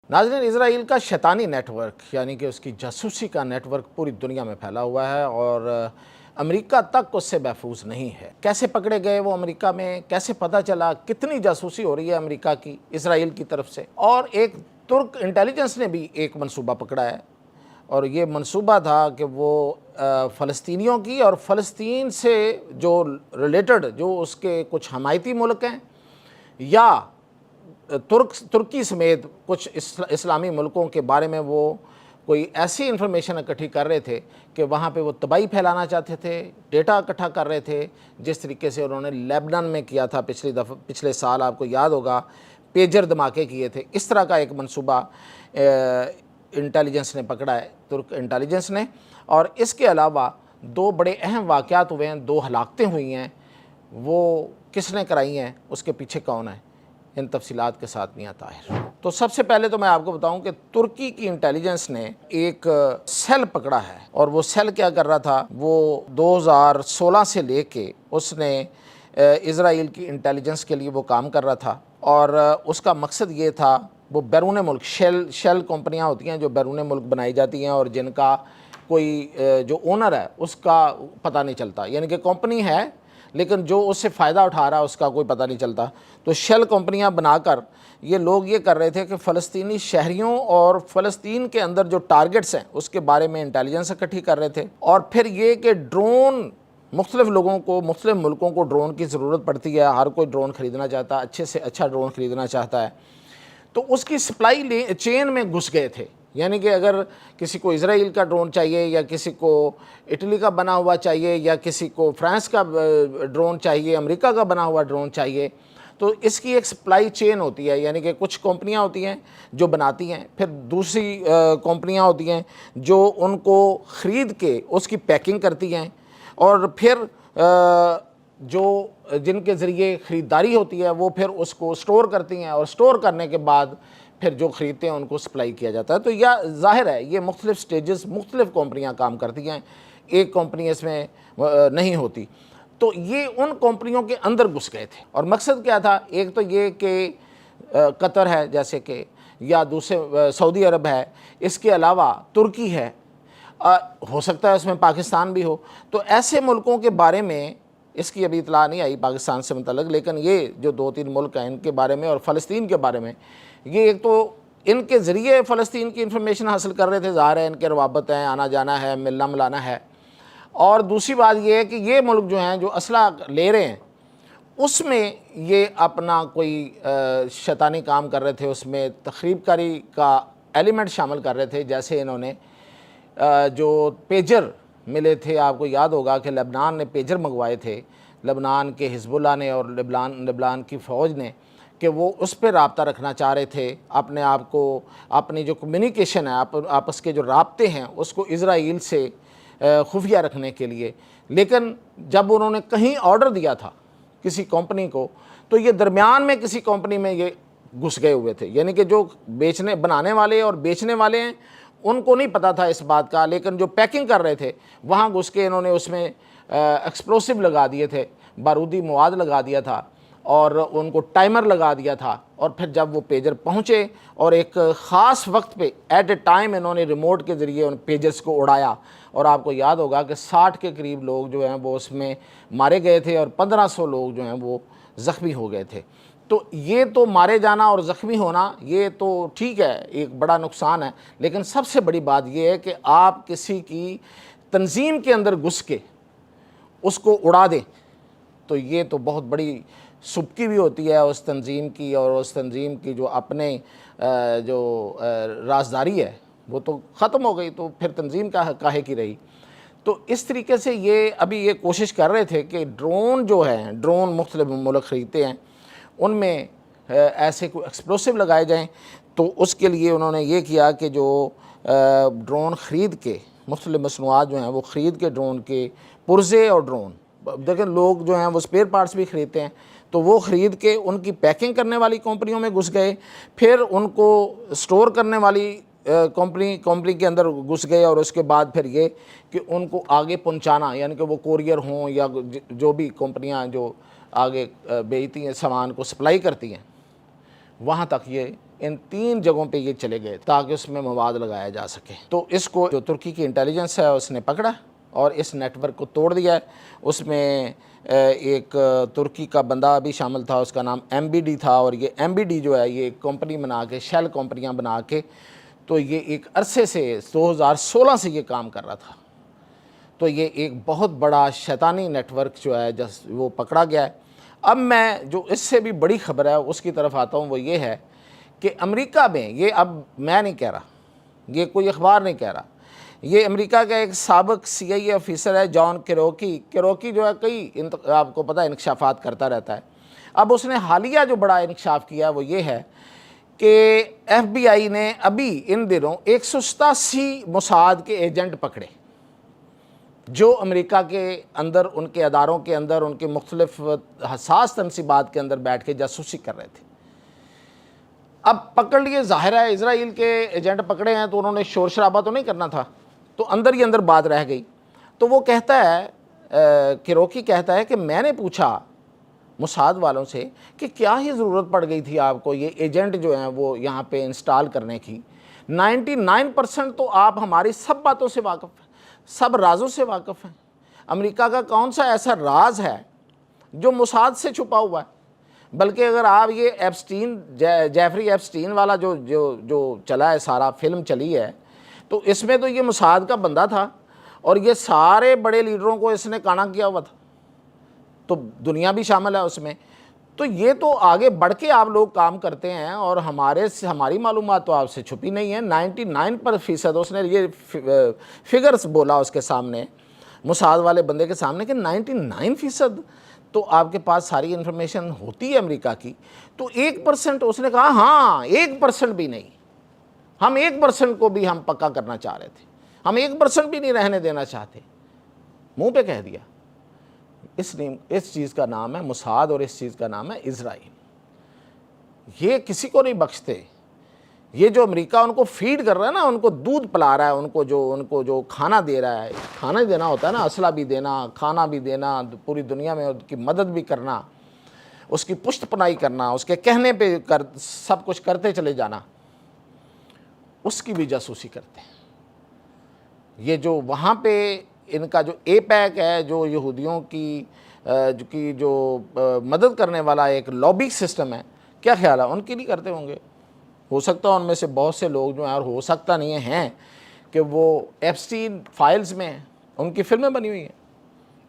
नाज़रीन, इसराइल का शैतानी नेटवर्क यानी कि उसकी जासूसी का नेटवर्क पूरी दुनिया में फैला हुआ है और अमेरिका तक उससे महफूज नहीं है। कैसे पकड़े गए वो अमेरिका में, कैसे पता चला, कितनी जासूसी हो रही है अमेरिका की इसराइल की तरफ से। और एक तुर्क इंटेलिजेंस ने भी एक मंसूबा पकड़ा है और ये मंसूबा था कि वो फ़लस्तीनियों की और फ़लस्तीन से जो रिलेटेड जो उसके कुछ हमायती मुल्क हैं या तुर्की समेत कुछ इस्लामी मुल्कों के बारे में वो कोई ऐसी इन्फॉर्मेशन इकट्ठी कर रहे थे कि वहाँ पे वो तबाही फैलाना चाहते थे, डेटा इकट्ठा कर रहे थे, जिस तरीके से उन्होंने लेबनान में किया था पिछले साल, आपको याद होगा, पेजर धमाके किए थे। इस तरह का एक मंसूबा इंटेलिजेंस ने पकड़ा है, तुर्क इंटेलिजेंस ने। और इसके अलावा दो बड़े अहम वाक़यात हुए हैं, दो हलाकतें हुई हैं, वो किसने कराई हैं, उसके पीछे कौन है, इन तफसीलात के साथ मियां ताहिर। तो सबसे पहले तो मैं आपको बताऊं कि तुर्की की इंटेलिजेंस ने एक सेल पकड़ा है और वो सेल क्या कर रहा था, वो 2016 से लेके उसने इज़राइल की इंटेलिजेंस के लिए वो काम कर रहा था और उसका मकसद ये था, वो बैरून मुल्क शेल कंपनियां होती हैं जो बैरून मुल्क बनाई जाती हैं और जिनका कोई जो ओनर है उसका पता नहीं चलता, यानी कि कंपनी है लेकिन जो उससे फ़ायदा उठा रहा है उसका कोई पता नहीं चलता। तो शेल कंपनियां बनाकर ये लोग ये कर रहे थे कि फ़लस्तीनी शहरियों और फ़लस्तीन के अंदर जो टारगेट्स हैं उसके बारे में इंटेलिजेंस इकट्ठी कर रहे थे। और फिर ये कि ड्रोन, मुख्तलिफ लोगों को, मुख्तलिफ मुल्कों को ड्रोन की ज़रूरत पड़ती है, हर कोई ड्रोन ख़रीदना चाहता है, अच्छे से अच्छा ड्रोन ख़रीदना चाहता है, तो उसकी सप्लाई चेन में घुस गए थे। यानी कि अगर किसी को इज़राइल का ड्रोन चाहिए या किसी को इटली का बना हुआ चाहिए या किसी को फ्रांस का ड्रोन चाहिए, अमेरिका का बना हुआ ड्रोन चाहिए, तो इसकी एक सप्लाई चेन होती है। यानी कि कुछ कंपनियां होती हैं जो बनाती हैं, फिर दूसरी कंपनियां होती हैं जो उनको ख़रीद के उसकी पैकिंग करती हैं और फिर जो जिनके ज़रिए ख़रीदारी होती है वो फिर उसको स्टोर करती हैं और स्टोर करने के बाद फिर जो ख़रीदते हैं उनको सप्लाई किया जाता है। तो यह ज़ाहिर है ये मुख्तलिफ स्टेजेस, मुख्तलिफ कंपनियां काम करती हैं, एक कंपनी इसमें नहीं होती। तो ये उन कंपनियों के अंदर घुस गए थे और मकसद क्या था, एक तो ये कि कतर है जैसे कि, या दूसरे सऊदी अरब है, इसके अलावा तुर्की है, हो सकता है उसमें पाकिस्तान भी हो। तो ऐसे मुल्कों के बारे में इसकी अभी इतला नहीं आई पाकिस्तान से मुतल्लिक, लेकिन ये जो 2-3 मुल्क हैं इनके बारे में और फ़लस्तीन के बारे में, ये एक तो इनके ज़रिए फ़लस्तीन की इन्फॉर्मेशन हासिल कर रहे थे, ज़ाहिर है इनके रवाबत हैं, आना जाना है, मिलना मिलाना है। और दूसरी बात ये है कि ये मुल्क जो हैं जो असला ले रहे हैं उसमें ये अपना कोई शैतानी काम कर रहे थे, उसमें तख़रीबकारी का एलिमेंट शामिल कर रहे थे। जैसे इन्होंने जो पेजर मिले थे, आपको याद होगा कि लेबनान ने पेजर मंगवाए थे, लेबनान के हिज़्बुल्लाह ने और लेबनान की फ़ौज ने, कि वो उस पर रब्ता रखना चाह रहे थे, अपने आप को, अपनी जो कम्युनिकेशन है, आपस के जो राब्ते हैं उसको इज़राइल से खुफिया रखने के लिए। लेकिन जब उन्होंने कहीं ऑर्डर दिया था किसी कंपनी को, तो ये दरमियान में किसी कंपनी में ये घुस गए हुए थे। यानी कि जो बनाने वाले और बेचने वाले हैं उनको नहीं पता था इस बात का, लेकिन जो पैकिंग कर रहे थे वहाँ घुस के इन्होंने उसमें एक्सप्लोसिव लगा दिए थे, बारूदी मवाद लगा दिया था और उनको टाइमर लगा दिया था। और फिर जब वो पेजर पहुँचे और एक ख़ास वक्त पे एट ए टाइम इन्होंने रिमोट के ज़रिए उन पेजर्स को उड़ाया और आपको याद होगा कि 60 के करीब लोग जो हैं वो उसमें मारे गए थे और 1500 लोग जो हैं वो ज़ख्मी हो गए थे। तो ये तो मारे जाना और ज़ख्मी होना ये तो ठीक है, एक बड़ा नुकसान है, लेकिन सबसे बड़ी बात ये है कि आप किसी की तंजीम के अंदर घुस के उसको उड़ा दें, तो ये तो बहुत बड़ी सुबकी भी होती है उस तंजीम की, और उस तंजीम की जो अपने जो राजदारी है वो तो ख़त्म हो गई, तो फिर तंजीम काहे की रही। तो इस तरीके से ये अभी ये कोशिश कर रहे थे कि ड्रोन जो है, ड्रोन मुख्तलिफ मुल्क ख़रीदते हैं, उनमें ऐसे कोई एक्सप्लोसिव लगाए जाएं। तो उसके लिए उन्होंने ये किया कि जो ड्रोन ख़रीद के, मुख्तलिफ मसनूआत जो हैं वो ख़रीद के, ड्रोन के पुर्ज़े और ड्रोन, देखें लोग जो हैं वो स्पेयर पार्ट्स भी ख़रीदते हैं, तो वो ख़रीद के उनकी पैकिंग करने वाली कंपनियों में घुस गए, फिर उनको स्टोर करने वाली कंपनी के अंदर घुस गए और उसके बाद फिर ये कि उनको आगे पहुंचाना, यानी कि वो कोरियर हों या जो भी कंपनियां जो आगे बेचती हैं, सामान को सप्लाई करती हैं, वहाँ तक ये ان 3 جگہوں پہ یہ چلے گئے تاکہ اس میں مواد لگایا جا سکے۔ تو اس کو جو ترکی کی انٹیلیجنس ہے اس نے پکڑا اور اس نیٹ ورک کو توڑ دیا ہے۔ اس میں ایک ترکی کا بندہ بھی شامل تھا، اس کا نام MBD تھا، اور یہ MBD جو ہے یہ کمپنی بنا کے، شیل کمپنیاں بنا کے، تو یہ ایک عرصے سے 2016 سے یہ کام کر رہا تھا۔ تو یہ ایک بہت بڑا شیطانی نیٹ ورک جو ہے وہ پکڑا گیا ہے۔ اب میں جو اس سے بھی بڑی خبر ہے اس کی طرف آتا ہوں، وہ یہ ہے کہ امریکہ میں، یہ اب میں نہیں کہہ رہا، یہ کوئی اخبار نہیں کہہ رہا، یہ امریکہ کا ایک سابق CIA آفیسر ہے، جان کیروکی جو ہے کئی آپ کو پتہ ہے انکشافات کرتا رہتا ہے۔ اب اس نے حالیہ جو بڑا انکشاف کیا وہ یہ ہے کہ FBI نے ابھی ان دنوں 187 موساد کے ایجنٹ پکڑے جو امریکہ کے اندر، ان کے اداروں کے اندر، ان کے مختلف حساس تنصیبات کے اندر بیٹھ کے جاسوسی کر رہے تھے۔ اب پکڑ لیے، ظاہر ہے اسرائیل کے ایجنٹ پکڑے ہیں تو انہوں نے شور شرابہ تو نہیں کرنا تھا، تو اندر ہی اندر بات رہ گئی۔ تو وہ کہتا ہے، کیروکی کہتا ہے کہ میں نے پوچھا موساد والوں سے کہ کیا ہی ضرورت پڑ گئی تھی آپ کو یہ ایجنٹ جو ہیں وہ یہاں پہ انسٹال کرنے کی؟ 99% تو آپ ہماری سب باتوں سے واقف ہیں، سب رازوں سے واقف ہیں۔ امریکہ کا کون سا ایسا راز ہے جو موساد سے چھپا ہوا ہے؟ بلکہ اگر آپ یہ جیفری ایپسٹین والا جو چلا ہے، سارا فلم چلی ہے، تو اس میں تو یہ موساد کا بندہ تھا اور یہ سارے بڑے لیڈروں کو اس نے کانا کیا ہوا تھا، تو دنیا بھی شامل ہے اس میں۔ تو یہ تو آگے بڑھ کے آپ لوگ کام کرتے ہیں اور ہماری معلومات تو آپ سے چھپی نہیں ہے۔ 99% اس نے یہ فگرز بولا اس کے سامنے، موساد والے بندے کے سامنے، کہ 99% تو آپ کے پاس ساری انفارمیشن ہوتی ہے امریکہ کی، تو 1% اس نے کہا ہاں 1% بھی نہیں، ہم 1% کو بھی ہم پکا کرنا چاہ رہے تھے، ہم 1% بھی نہیں رہنے دینا چاہتے، منہ پہ کہہ دیا۔ اس چیز کا نام ہے موساد اور اس چیز کا نام ہے اسرائیل۔ یہ کسی کو نہیں بخشتے۔ یہ جو امریکہ ان کو فیڈ کر رہا ہے نا، ان کو دودھ پلا رہا ہے، ان کو جو کھانا دے رہا ہے، کھانا ہی دینا ہوتا ہے نا، اسلحہ بھی دینا، کھانا بھی دینا، پوری دنیا میں اس کی مدد بھی کرنا، اس کی پشت پناہی کرنا، اس کے کہنے پہ سب کچھ کرتے چلے جانا، اس کی بھی جاسوسی کرتے ہیں۔ یہ جو وہاں پہ ان کا جو APEC ہے، جو یہودیوں کی جو مدد کرنے والا ایک لابی سسٹم ہے، کیا خیال ہے ان کی نہیں کرتے ہوں گے؟ ہو سکتا ہے ان میں سے بہت سے لوگ جو ہیں، اور ہو سکتا نہیں ہیں کہ وہ ایپسٹین فائلز میں ہیں، ان کی فلمیں بنی ہوئی ہیں،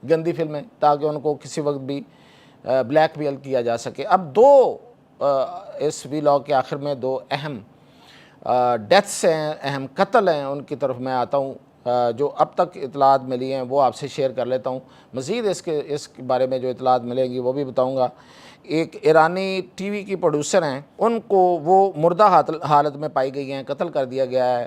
گندی فلمیں، تاکہ ان کو کسی وقت بھی بلیک میل کیا جا سکے۔ اب اس ویلاگ کے آخر میں 2 اہم ڈیتھس ہیں، اہم قتل ہیں، ان کی طرف میں آتا ہوں، جو اب تک اطلاعات ملی ہیں وہ آپ سے شیئر کر لیتا ہوں۔ مزید اس کے بارے میں جو اطلاعات ملیں گی وہ بھی بتاؤں گا۔ ایک ایرانی ٹی وی کی پروڈیوسر ہیں، ان کو وہ مردہ حالت میں پائی گئی ہیں، قتل کر دیا گیا ہے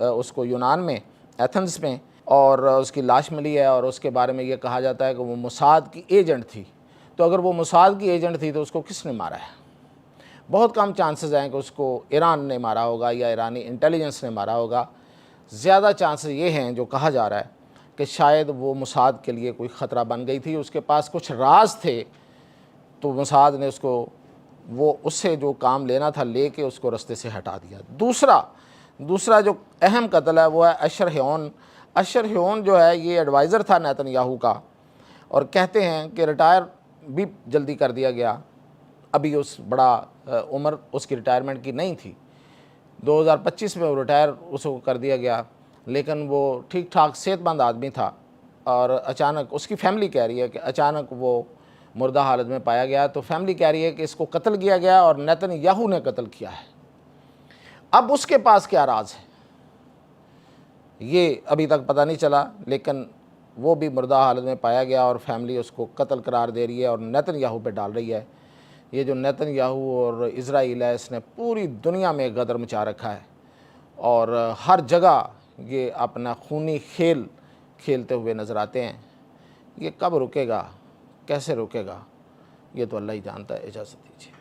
اس کو یونان میں، ایتھنز میں، اور اس کی لاش ملی ہے، اور اس کے بارے میں یہ کہا جاتا ہے کہ وہ موساد کی ایجنٹ تھی۔ تو اگر وہ موساد کی ایجنٹ تھی تو اس کو کس نے مارا ہے؟ بہت کم چانسز ہیں کہ اس کو ایران نے مارا ہوگا یا ایرانی انٹیلیجنس نے مارا ہوگا۔ زیادہ چانسز یہ ہیں جو کہا جا رہا ہے کہ شاید وہ موساد کے لیے کوئی خطرہ بن گئی تھی، اس کے پاس کچھ راز تھے، تو موساد نے اس سے جو کام لینا تھا لے کے اس کو رستے سے ہٹا دیا۔ دوسرا جو اہم قتل ہے وہ ہے اشر ہیون جو ہے یہ ایڈوائزر تھا نیتن یاہو کا، اور کہتے ہیں کہ ریٹائر بھی جلدی کر دیا گیا، ابھی بڑا عمر اس کی ریٹائرمنٹ کی نہیں تھی، 2025 میں وہ ریٹائر اس کو کر دیا گیا، لیکن وہ ٹھیک ٹھاک صحت مند آدمی تھا، اور اچانک اس کی فیملی کہہ رہی ہے کہ اچانک وہ مردہ حالت میں پایا گیا، تو فیملی کہہ رہی ہے کہ اس کو قتل کیا گیا اور نیتن یاہو نے قتل کیا ہے۔ اب اس کے پاس کیا راز ہے یہ ابھی تک پتہ نہیں چلا، لیکن وہ بھی مردہ حالت میں پایا گیا اور فیملی اس کو قتل قرار دے رہی ہے اور نیتن یاہو پہ ڈال رہی ہے۔ یہ جو نیتن یاہو اور اسرائیل ہے، اس نے پوری دنیا میں غدر مچا رکھا ہے، اور ہر جگہ یہ اپنا خونی کھیل کھیلتے ہوئے نظر آتے ہیں۔ یہ کب رکے گا، کیسے رکے گا، یہ تو اللہ ہی جانتا ہے۔ اجازت دیجیے۔